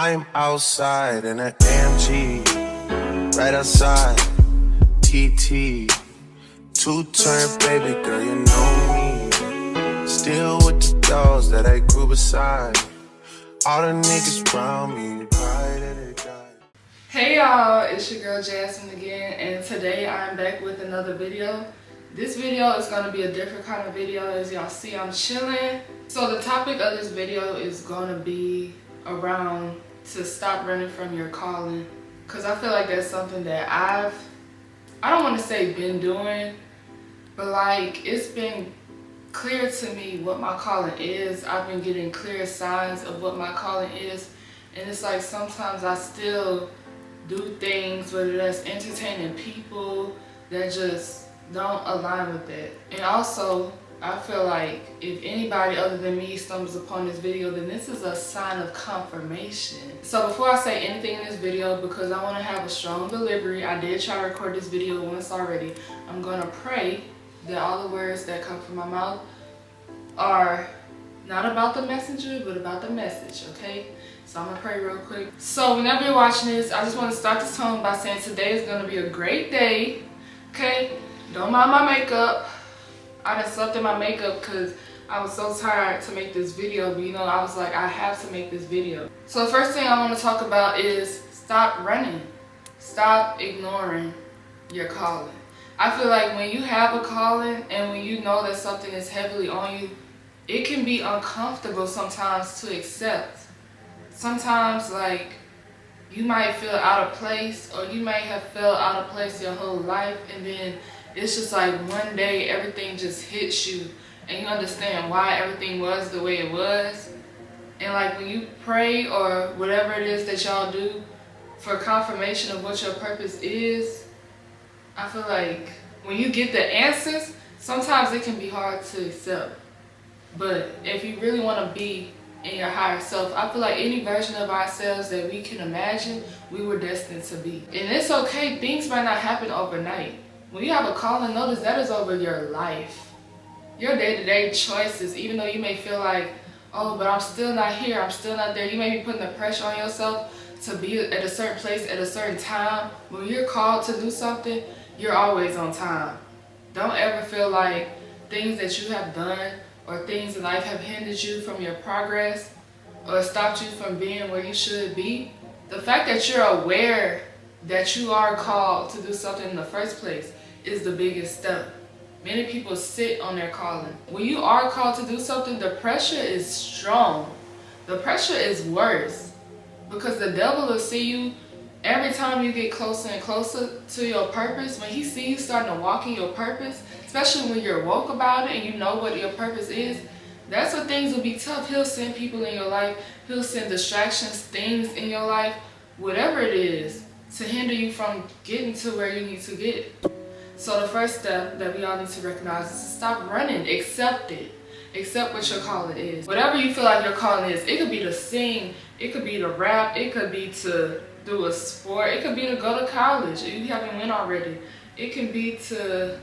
I'm outside in an AMG, right outside, TT, two-turn baby girl, you know me. Still with the dolls that I grew beside. All the niggas around me, right at it died. Hey y'all, it's your girl Jasmine again, and today I'm back with another video. This video is going to be a different kind of video. As y'all see, I'm chilling. So the topic of this video is going to be around to stop running from your calling, because I feel like that's something that I don't want to say been doing, but like it's been clear to me what my calling is. I've been getting clear signs of what my calling is, and it's like sometimes I still do things, whether that's entertaining people, that just don't align with that. And also, I feel like if anybody other than me stumbles upon this video, then this is a sign of confirmation. So before I say anything in this video, because I want to have a strong delivery, I did try to record this video once already. I'm going to pray that all the words that come from my mouth are not about the messenger, but about the message, okay? So I'm gonna pray real quick. So whenever you're watching this, I just want to start this tone by saying today is gonna be a great day, okay? Don't mind my makeup. I just slept in my makeup because I was so tired to make this video, but you know, I was like, I have to make this video. So the first thing I want to talk about is stop running. Stop ignoring your calling. I feel like when you have a calling and when you know that something is heavily on you, it can be uncomfortable sometimes to accept. Sometimes, like, you might feel out of place, or you might have felt out of place your whole life, and then it's just like one day everything just hits you and you understand why everything was the way it was. And like when you pray or whatever it is that y'all do for confirmation of what your purpose is, I feel like when you get the answers, sometimes it can be hard to accept. But if you really want to be in your higher self, I feel like any version of ourselves that we can imagine, we were destined to be. And it's okay, things might not happen overnight. When you have a calling, notice that is over your life. Your day-to-day choices, even though you may feel like, oh, but I'm still not here, I'm still not there. You may be putting the pressure on yourself to be at a certain place at a certain time. When you're called to do something, you're always on time. Don't ever feel like things that you have done or things in life have hindered you from your progress or stopped you from being where you should be. The fact that you're aware that you are called to do something in the first place is the biggest step. Many people sit on their calling. When you are called to do something, the pressure is strong. The pressure is worse because the devil will see you every time you get closer and closer to your purpose. When he sees you starting to walk in your purpose, especially when you're woke about it and you know what your purpose is, that's when things will be tough. He'll send people in your life. He'll send distractions, things in your life, whatever it is, to hinder you from getting to where you need to get. So the first step that we all need to recognize is to stop running. Accept it. Accept what your calling is. Whatever you feel like your calling is, it could be to sing, it could be to rap, it could be to do a sport, it could be to go to college if you haven't went already. It can be to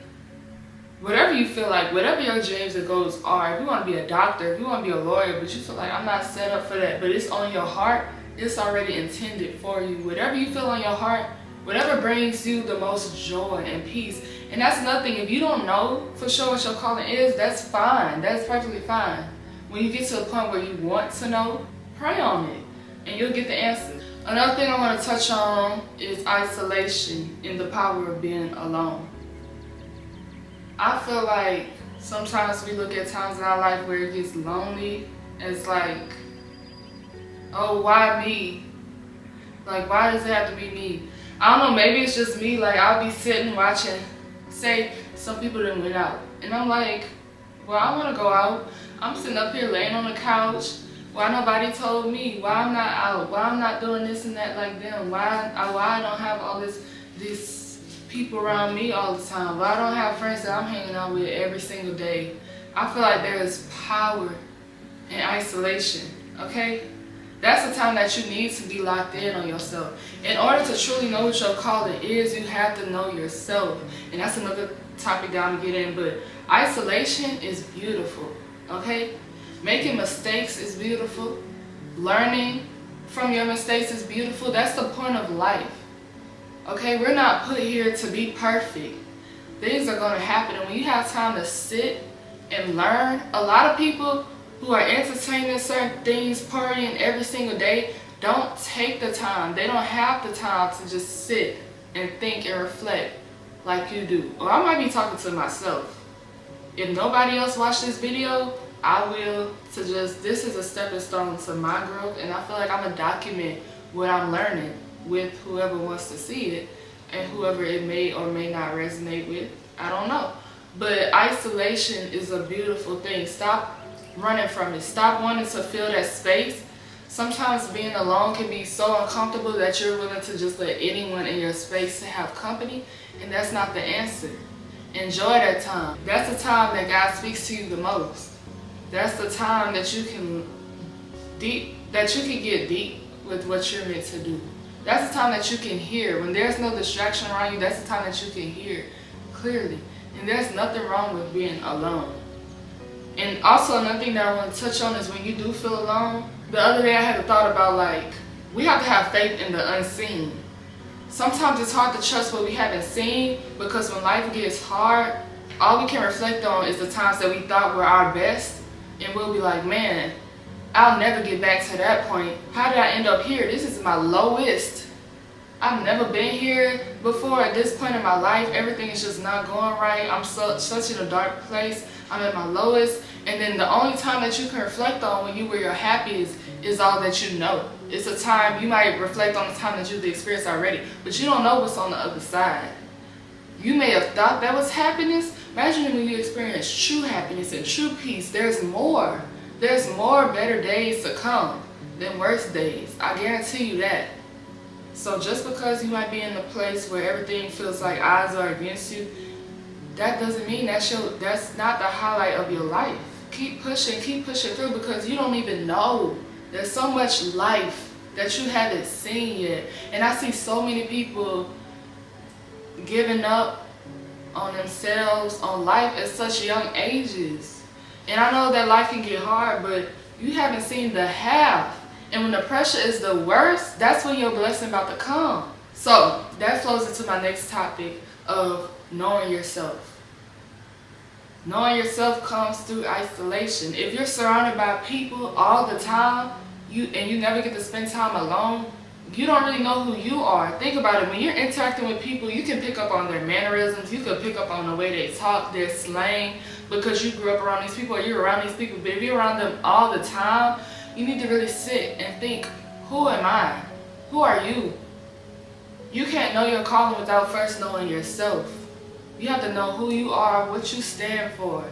whatever you feel like, whatever your dreams and goals are. If you want to be a doctor, if you want to be a lawyer, but you feel like I'm not set up for that, but it's on your heart, it's already intended for you. Whatever you feel on your heart, whatever brings you the most joy and peace. And that's nothing. If you don't know for sure what your calling is, that's fine. That's perfectly fine. When you get to a point where you want to know, pray on it and you'll get the answers. Another thing I want to touch on is isolation and the power of being alone. I feel like sometimes we look at times in our life where it gets lonely. It's like, oh, why me? Like, why does it have to be me? I don't know, maybe it's just me. Like, I'll be sitting watching, say some people done went out, and I'm like, well, I want to go out. I'm sitting up here laying on the couch. Why nobody told me? Why I'm not out? Why I'm not doing this and that like them? Why I don't have all these people around me all the time? Why I don't have friends that I'm hanging out with every single day? I feel like there is power in isolation, okay? That's the time that you need to be locked in on yourself. In order to truly know what your calling is, you have to know yourself. And that's another topic that I'm going to get in, but isolation is beautiful, okay? Making mistakes is beautiful. Learning from your mistakes is beautiful. That's the point of life. Okay, we're not put here to be perfect. Things are going to happen, and when you have time to sit and learn, a lot of people who are entertaining certain things, partying every single day, don't take the time. They don't have the time to just sit and think and reflect like you do. Or I might be talking to myself. If nobody else watched this video, I will, to just, this is a stepping stone to my growth, and I feel like I'm gonna document what I'm learning with whoever wants to see it, and whoever it may or may not resonate with, I don't know. But isolation is a beautiful thing. Stop running from it. Stop wanting to fill that space. Sometimes being alone can be so uncomfortable that you're willing to just let anyone in your space to have company, and that's not the answer. Enjoy that time. That's the time that God speaks to you the most. That's the time that you can get deep with what you're meant to do. That's the time that you can hear. When there's no distraction around you, that's the time that you can hear clearly. And there's nothing wrong with being alone. And also another thing that I want to touch on is when you do feel alone. The other day I had a thought about, like, we have to have faith in the unseen. Sometimes it's hard to trust what we haven't seen, because when life gets hard, all we can reflect on is the times that we thought were our best, and we'll be like, man, I'll never get back to that point. How did I end up here? This is my lowest. I've never been here before. At this point in my life, everything is just not going right. I'm such in a dark place. I'm at my lowest. And then the only time that you can reflect on when you were your happiest is all that you know. It's a time you might reflect on the time that you've experienced already, but you don't know what's on the other side. You may have thought that was happiness. Imagine when you experience true happiness and true peace. There's more. There's more better days to come than worse days. I guarantee you that. So just because you might be in a place where everything feels like odds are against you, that doesn't mean that's not the highlight of your life. Keep pushing through, because you don't even know. There's so much life that you haven't seen yet. And I see so many people giving up on themselves, on life at such young ages. And I know that life can get hard, but you haven't seen the half. And when the pressure is the worst, that's when your blessing about to come. So that flows into my next topic of knowing yourself. Knowing yourself comes through isolation. If you're surrounded by people all the time, and you never get to spend time alone, you don't really know who you are. Think about it. When you're interacting with people, you can pick up on their mannerisms. You can pick up on the way they talk, their slang, because you grew up around these people or you're around these people. But if you're around them all the time, you need to really sit and think, who am I? Who are you? You can't know your calling without first knowing yourself. You have to know who you are, what you stand for,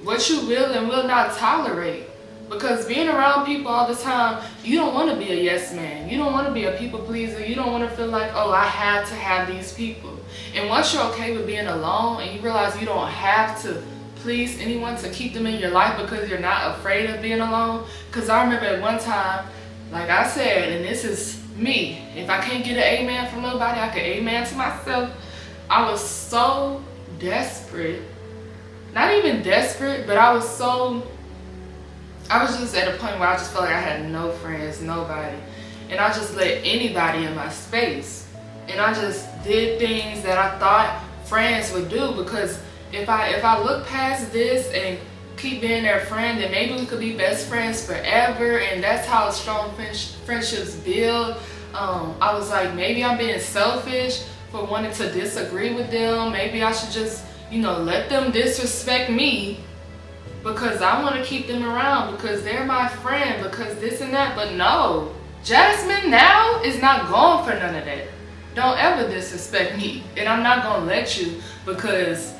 what you will and will not tolerate. Because being around people all the time, you don't want to be a yes man. You don't want to be a people pleaser. You don't want to feel like, oh, I have to have these people. And once you're okay with being alone and you realize you don't have to please anyone to keep them in your life because you're not afraid of being alone. Because I remember at one time, like I said, and this is me, if I can't get an amen from nobody, I can amen to myself. I was so desperate. Not even desperate, but I was just at a point where I just felt like I had no friends, nobody. And I just let anybody in my space. And I just did things that I thought friends would do, because if I look past this and keep being their friend, then maybe we could be best friends forever, and that's how strong friendships build. I was like, maybe I'm being selfish for wanting to disagree with them. Maybe I should just, let them disrespect me because I want to keep them around because they're my friend, because this and that. But no, Jasmine now is not going for none of that. Don't ever disrespect me, and I'm not going to let you because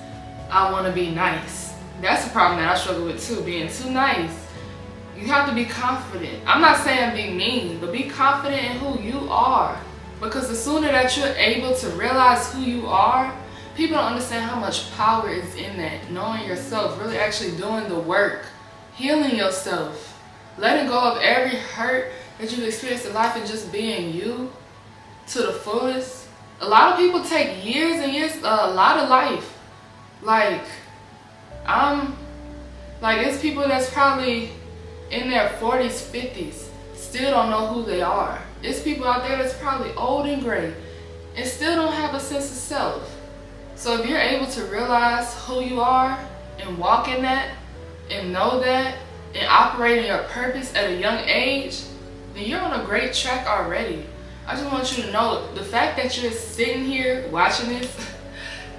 I want to be nice. That's a problem that I struggle with too, being too nice. You have to be confident. I'm not saying be mean, but be confident in who you are. Because the sooner that you're able to realize who you are, people don't understand how much power is in that. Knowing yourself, really actually doing the work, healing yourself, letting go of every hurt that you've experienced in life and just being you to the fullest. A lot of people take years and years, a lot of life. It's people that's probably in their 40s, 50s, still don't know who they are. There's people out there that's probably old and gray and still don't have a sense of self. So if you're able to realize who you are and walk in that and know that and operate in your purpose at a young age, then you're on a great track already. I just want you to know the fact that you're sitting here watching this,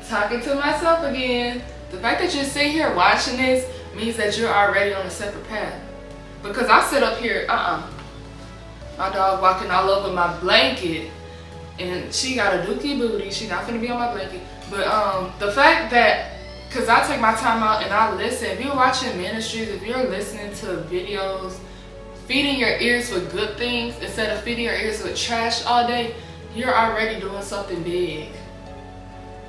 talking to myself again, the fact that you're sitting here watching this means that you're already on a separate path. Because I sit up here, my dog walking all over my blanket and she got a dookie booty, she not finna be on my blanket. But the fact that, because I take my time out and I listen, if you're watching ministries, if you're listening to videos, feeding your ears with good things instead of feeding your ears with trash all day, you're already doing something big.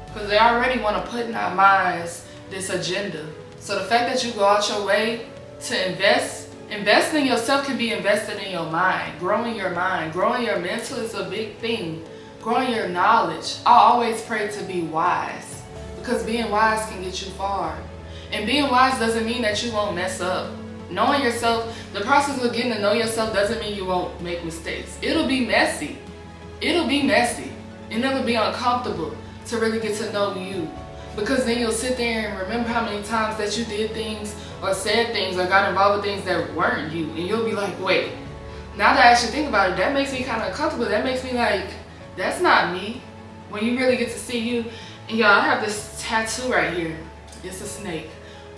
Because they already want to put in our minds this agenda. So the fact that you go out your way to investing in yourself can be invested in your mind. Growing your mental is a big thing. Growing your knowledge. I always pray to be wise, because being wise can get you far. And being wise doesn't mean that you won't mess up. Knowing yourself, the process of getting to know yourself doesn't mean you won't make mistakes. It'll be messy. And it'll be uncomfortable to really get to know you. Because then you'll sit there and remember how many times that you did things or said things or got involved with things that weren't you. And you'll be like, wait, now that I actually think about it, that makes me kind of uncomfortable. That makes me like, that's not me. When you really get to see you. And y'all, I have this tattoo right here. It's a snake.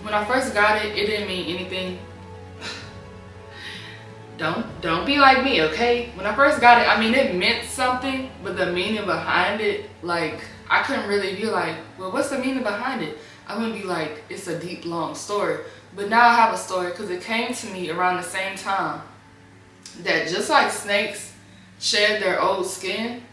When I first got it, it didn't mean anything. Don't be like me, okay? When I first got it, I mean, it meant something, but the meaning behind it, like, I couldn't really be like, well, what's the meaning behind it? I wouldn't be like, it's a deep, long story. But now I have a story because it came to me around the same time that just like snakes shed their old skin,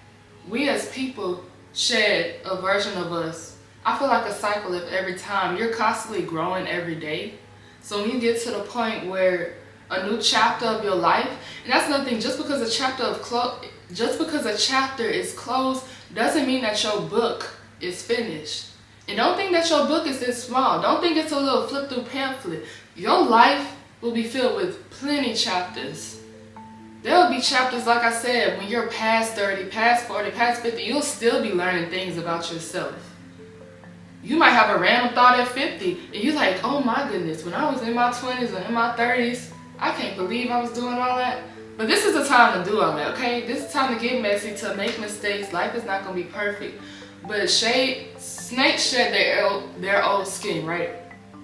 we as people shed a version of us. I feel like a cycle of every time. You're constantly growing every day. So when you get to the point where a new chapter of your life, and that's another thing, just because a chapter is closed doesn't mean that your book is finished. And don't think that your book is this small. Don't think it's a little flip through pamphlet. Your life will be filled with plenty chapters. There will be chapters, like I said, when you're past 30, past 40, past 50, you'll still be learning things about yourself. You might have a random thought at 50, and you're like, oh my goodness, when I was in my 20s or in my 30s, I can't believe I was doing all that. But this is the time to do all that, okay? This is the time to get messy, to make mistakes. Life is not going to be perfect. But snakes shed their old skin, right?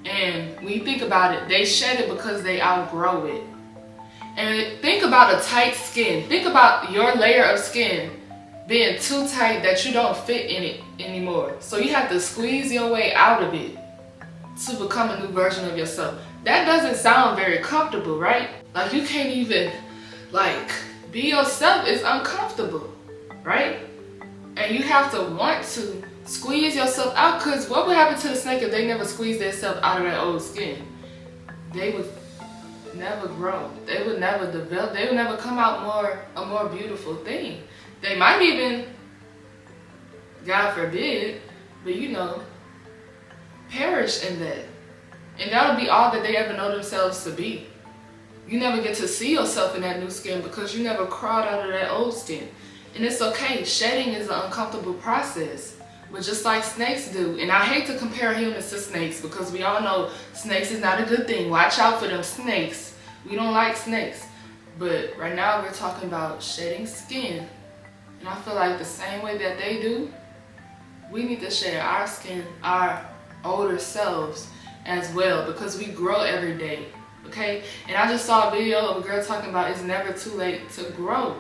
And when you think about it, they shed it because they outgrow it. And think about a tight skin. Think about your layer of skin being too tight that you don't fit in it anymore. So you have to squeeze your way out of it to become a new version of yourself. That doesn't sound very comfortable, right? Like you can't even, like, be yourself. It's uncomfortable, right? And you have to want to squeeze yourself out, because what would happen to the snake if they never squeezed themselves out of their old skin? They would never grow. They would never develop. They would never come out a more beautiful thing. They might even, God forbid, but you know, perish in that. And that'll be all that they ever know themselves to be. You never get to see yourself in that new skin because you never crawled out of that old skin. And it's okay. Shedding is an uncomfortable process. But just like snakes do, and I hate to compare humans to snakes because we all know snakes is not a good thing. Watch out for them snakes. We don't like snakes. But right now we're talking about shedding skin. And I feel like the same way that they do, we need to shed our skin, our older selves as well, because we grow every day, okay? And I just saw a video of a girl talking about it's never too late to grow.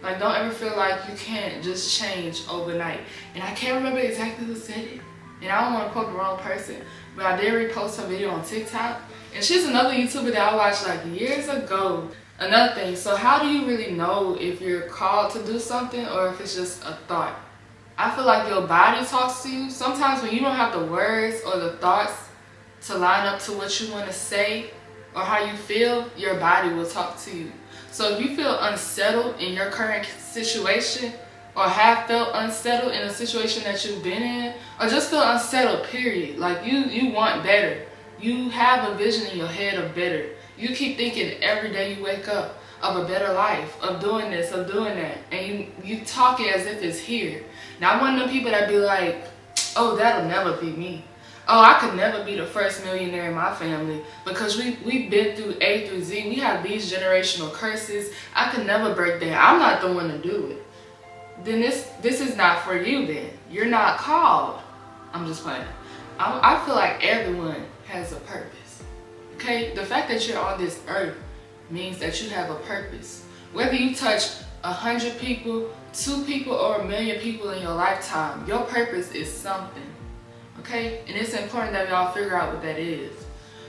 Like, don't ever feel like you can't just change overnight. And I can't remember exactly who said it. And I don't want to quote the wrong person, but I did repost her video on TikTok. And she's another YouTuber that I watched like years ago. Another thing, so how do you really know if you're called to do something or if it's just a thought? I feel like your body talks to you. Sometimes when you don't have the words or the thoughts to line up to what you want to say or how you feel, your body will talk to you. So if you feel unsettled in your current situation, or have felt unsettled in a situation that you've been in, or just feel unsettled, period, like you want better, you have a vision in your head of better, you keep thinking every day you wake up, of a better life, of doing this, of doing that, and you talk it as if it's here. Now I'm one of them people that be like, oh, that'll never be me. Oh, I could never be the first millionaire in my family because we've been through A through Z. We have these generational curses. I could never break that. I'm not the one to do it. Then this is not for you then. You're not called. I'm just playing. I feel like everyone has a purpose. Okay? The fact that you're on this earth means that you have a purpose. Whether you touch 100 people, 2 people, or 1 million people in your lifetime, your purpose is something. Okay? And it's important that y'all figure out what that is.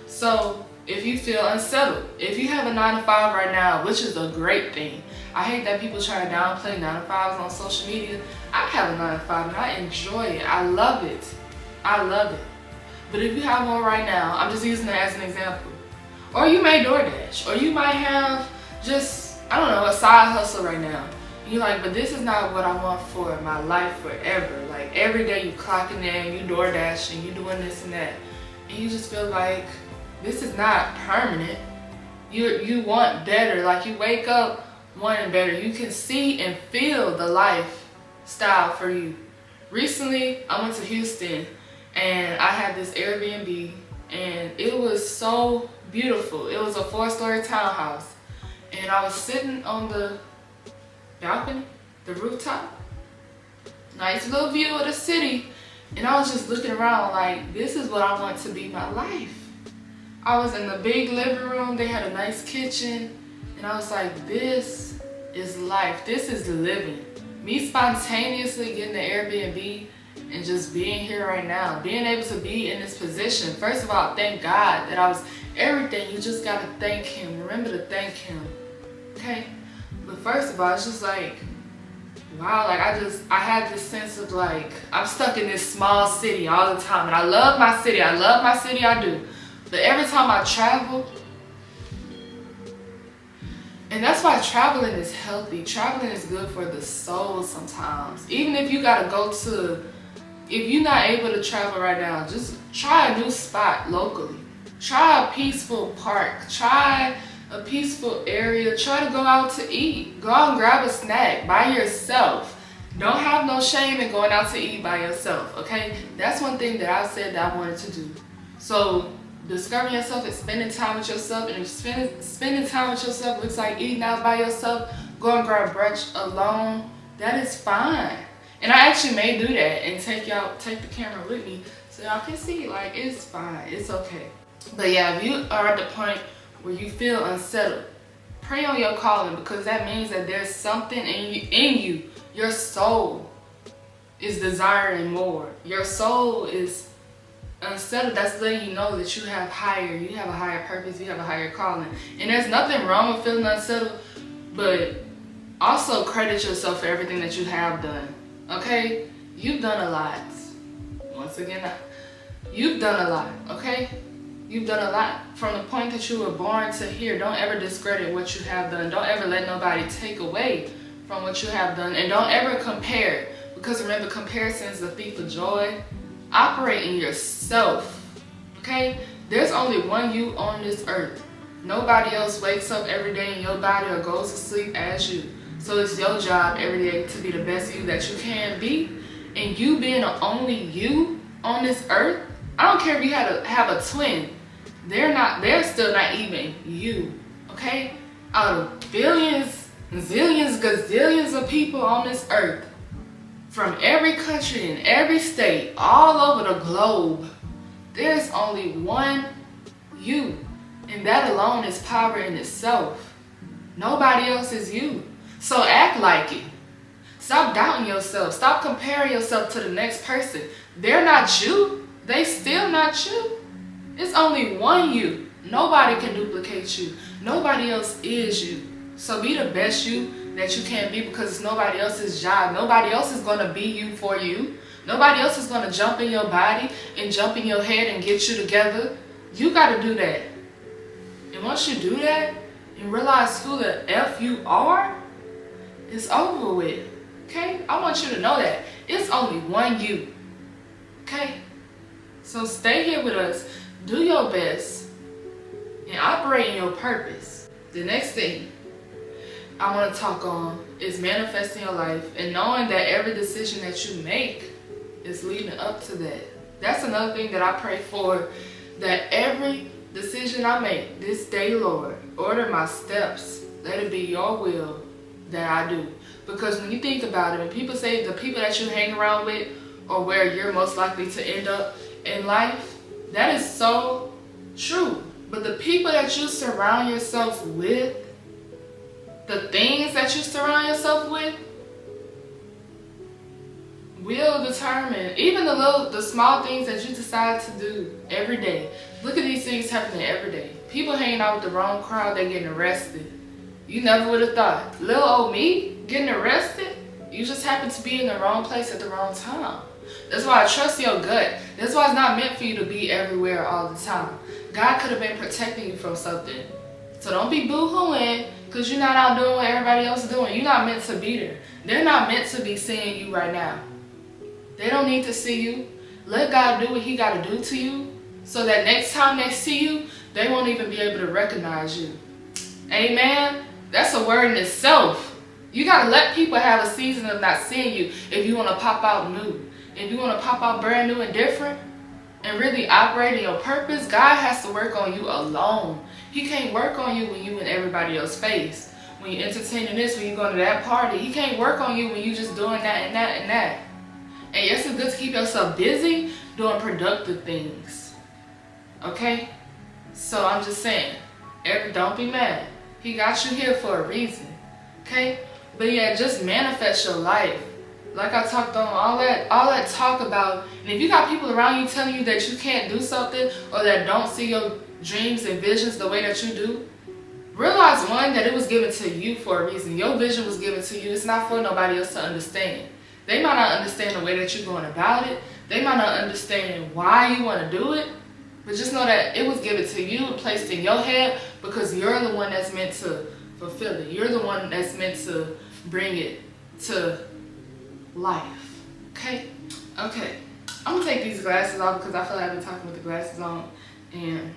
So, if you feel unsettled, if you have a 9 to 5 right now, which is a great thing. I hate that people try to downplay 9 to 5s on social media. I have a 9 to 5 and I enjoy it. I love it. I love it. But if you have one right now, I'm just using it as an example. Or you may DoorDash, or you might have just, I don't know, a side hustle right now. You're like, but this is not what I want for my life forever. Like every day you clocking in, you DoorDash, and you doing this and that. And you just feel like this is not permanent. You want better. Like you wake up wanting better. You can see and feel the lifestyle for you. Recently, I went to Houston and I had this Airbnb and it was so beautiful. It was a 4-story townhouse. And I was sitting on the balcony, the rooftop. Nice little view of the city. And I was just looking around like, this is what I want to be my life. I was in the big living room. They had a nice kitchen. And I was like, this is life. This is living. Me spontaneously getting the Airbnb and just being here right now. Being able to be in this position. First of all, thank God that I was everything. You just got to thank Him. Remember to thank Him. Okay? But first of all, it's just like, wow, like I had this sense of like, I'm stuck in this small city all the time. And I love my city. I do. But every time I travel, and that's why traveling is healthy. Traveling is good for the soul sometimes. Even if you gotta go to, if you're not able to travel right now, just try a new spot locally. Try a peaceful park. Try a peaceful area. Try to go out to eat. Go out and grab a snack by yourself. Don't have no shame in going out to eat by yourself, okay? That's one thing that I said that I wanted to do. So, discovering yourself and spending time with yourself, and if spending time with yourself looks like eating out by yourself, go and grab brunch alone, that is fine. And I actually may do that and take the camera with me so y'all can see, like, it's fine, it's okay. But yeah, if you are at the point where you feel unsettled, pray on your calling, because that means that there's something in you. Your soul is desiring more. Your soul is unsettled. That's letting you know that you have a higher purpose, you have a higher calling. And there's nothing wrong with feeling unsettled, but also credit yourself for everything that you have done. Okay? You've done a lot. Once again, you've done a lot, okay? You've done a lot. From the point that you were born to here, don't ever discredit what you have done. Don't ever let nobody take away from what you have done. And don't ever compare. Because remember, comparison is the thief of joy. Operate in yourself, okay? There's only one you on this earth. Nobody else wakes up every day in your body or goes to sleep as you. So it's your job every day to be the best you that you can be. And you being the only you on this earth, I don't care if you had to have a twin. They're still not even you, okay? Out of billions, zillions, gazillions of people on this earth, from every country and every state, all over the globe, there's only one you. And that alone is power in itself. Nobody else is you. So act like it. Stop doubting yourself. Stop comparing yourself to the next person. They're not you. They still not you. It's only one you. Nobody can duplicate you. Nobody else is you. So be the best you that you can be, because it's nobody else's job. Nobody else is going to be you for you. Nobody else is going to jump in your body and jump in your head and get you together. You got to do that. And once you do that and realize who the F you are, it's over with. Okay? I want you to know that. It's only one you. Okay? So stay here with us. Do your best and operate in your purpose. The next thing I want to talk on is manifesting your life and knowing that every decision that you make is leading up to that. That's another thing that I pray for, that every decision I make this day, Lord, order my steps. Let it be your will that I do. Because when you think about it, when people say the people that you hang around with or where you're most likely to end up in life, that is so true. But the people that you surround yourself with, the things that you surround yourself with, will determine even the small things that you decide to do every day. Look at these things happening every day. People hanging out with the wrong crowd, they're getting arrested. You never would have thought. Little old me getting arrested? You just happen to be in the wrong place at the wrong time. That's why I trust your gut. That's why it's not meant for you to be everywhere all the time. God could have been protecting you from something. So don't be boo-hooing because you're not out doing what everybody else is doing. You're not meant to be there. They're not meant to be seeing you right now. They don't need to see you. Let God do what he got to do to you so that next time they see you, they won't even be able to recognize you. Amen? That's a word in itself. You got to let people have a season of not seeing you if you want to pop out new. If you want to pop out brand new and different and really operate in your purpose, God has to work on you alone. He can't work on you when you in everybody else's face. When you entertaining this, when you going to that party. He can't work on you when you just doing that and that and that. And yes, it's good to keep yourself busy doing productive things. Okay? So I'm just saying, don't be mad. He got you here for a reason. Okay? But yeah, just manifest your life. Like I talked on all that talk about, and if you got people around you telling you that you can't do something or that don't see your dreams and visions the way that you do, realize one, that it was given to you for a reason. Your vision was given to you. It's not for nobody else to understand. They might not understand the way that you're going about it. They might not understand why you want to do it. But just know that it was given to you, placed in your head, because you're the one that's meant to fulfill it. You're the one that's meant to bring it to life. Okay? Okay. I'm going to take these glasses off because I feel like I've been talking with the glasses on. And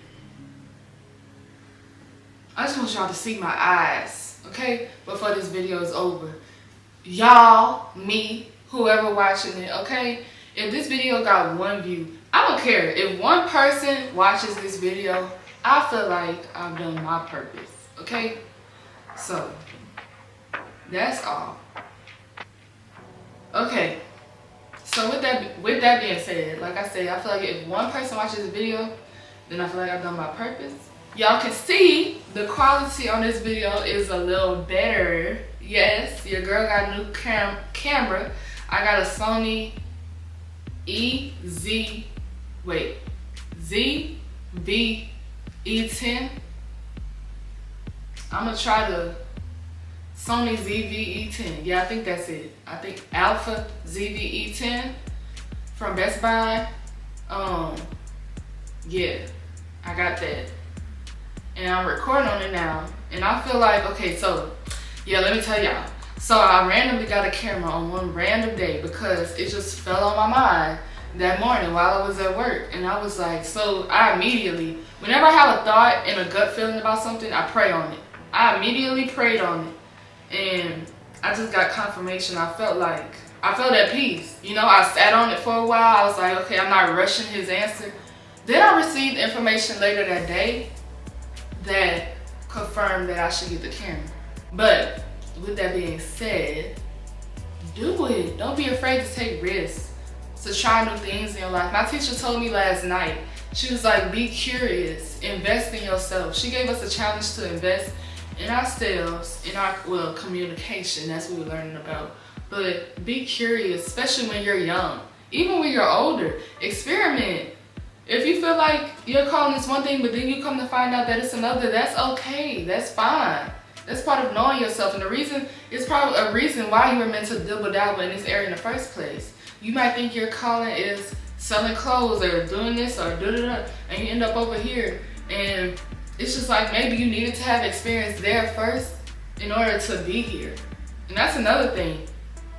I just want y'all to see my eyes, okay? Before this video is over. Y'all, me, whoever watching it, okay? If this video got 1 view, I don't care. If 1 person watches this video, I feel like I've done my purpose, okay? So, that's all. Okay, so with that being said, like I said, I feel like if 1 person watches this video, then I feel like I've done my purpose. Y'all can see the quality on this video is a little better. Yes, your girl got a new camera. I got a Sony ZV-E10. I'm gonna try the Sony ZV-E10. Yeah, I think that's it. I think Alpha ZV-E10 from Best Buy. Yeah, I got that. And I'm recording on it now. And I feel like, okay, so, yeah, let me tell y'all. So I randomly got a camera on one random day because it just fell on my mind that morning while I was at work. And I was like, so I immediately, whenever I have a thought and a gut feeling about something, I pray on it. I immediately prayed on it. And I just got confirmation. I felt at peace. You know, I sat on it for a while. I was like, okay, I'm not rushing his answer. Then I received information later that day that confirmed that I should get the camera. But with that being said, do it. Don't be afraid to take risks, to try new things in your life. My teacher told me last night, she was like, be curious, invest in yourself. She gave us a challenge to invest in ourselves, in our communication. That's what we're learning about. But be curious, especially when you're young. Even when you're older, experiment. If you feel like you're calling this one thing, but then you come to find out that it's another, that's okay. That's fine. That's part of knowing yourself. And the reason, it's probably a reason why you were meant to double dabble in this area in the first place. You might think your calling is selling clothes or doing this or da-da-da, and you end up over here. And it's just like maybe you needed to have experience there first in order to be here. And that's another thing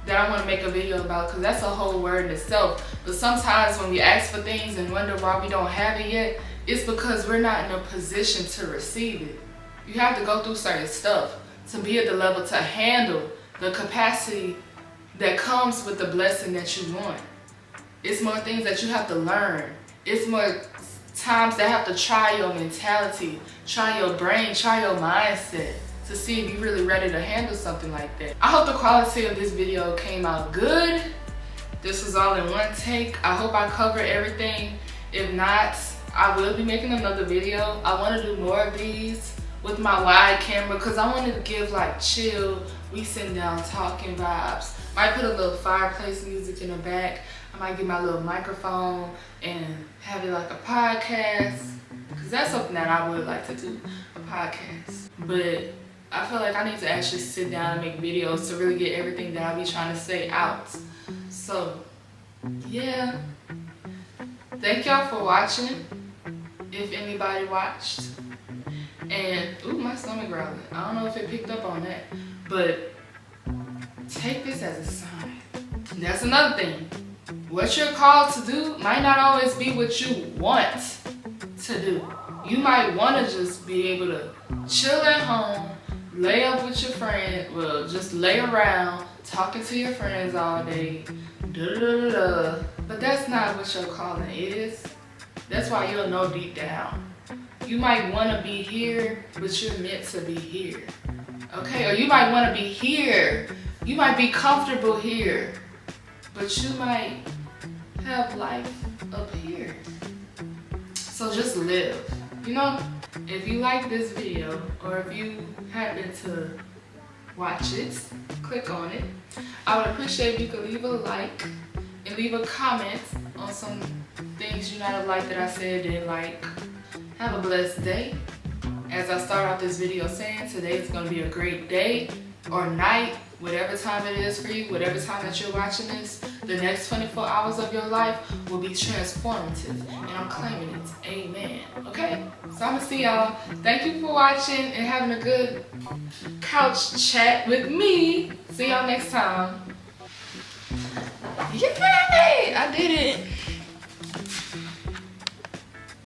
that I want to make a video about, because that's a whole word in itself. But sometimes when we ask for things and wonder why we don't have it yet, it's because we're not in a position to receive it. You have to go through certain stuff to be at the level to handle the capacity that comes with the blessing that you want. It's more things that you have to learn. It's more times that have to try your mentality, try your brain, try your mindset to see if you're really ready to handle something like that. I hope the quality of this video came out good. This was all in one take. I hope I covered everything. If not, I will be making another video. I want to do more of these with my wide camera because I wanted to give like chill, we sitting down talking vibes. Might put a little fireplace music in the back. I might get my little microphone and have it like a podcast, because that's something that I would like to do, a podcast. But I feel like I need to actually sit down and make videos to really get everything that I be trying to say out. So yeah, thank y'all for watching, if anybody watched. And ooh, my stomach growling. I don't know if it picked up on that, but take this as a sign. And that's another thing. What you're called to do might not always be what you want to do. You might want to just be able to chill at home, lay up with your friend, well, just lay around, talking to your friends all day, But that's not what your calling is. That's why you'll know deep down. You might want to be here, but you're meant to be here. Okay? Or you might want to be here. You might be comfortable here, but you might have life up here. So just live. You know, if you like this video, or if you happen to watch it, click on it. I would appreciate if you could leave a like and leave a comment on some things you might have liked that I said didn't like. Have a blessed day. As I start off this video saying, today is going to be a great day or night, whatever time it is for you, whatever time that you're watching this. The next 24 hours of your life will be transformative, and I'm claiming it. Amen. Okay? So I'm going to see y'all. Thank you for watching and having a good couch chat with me. See y'all next time. Yay! I did it.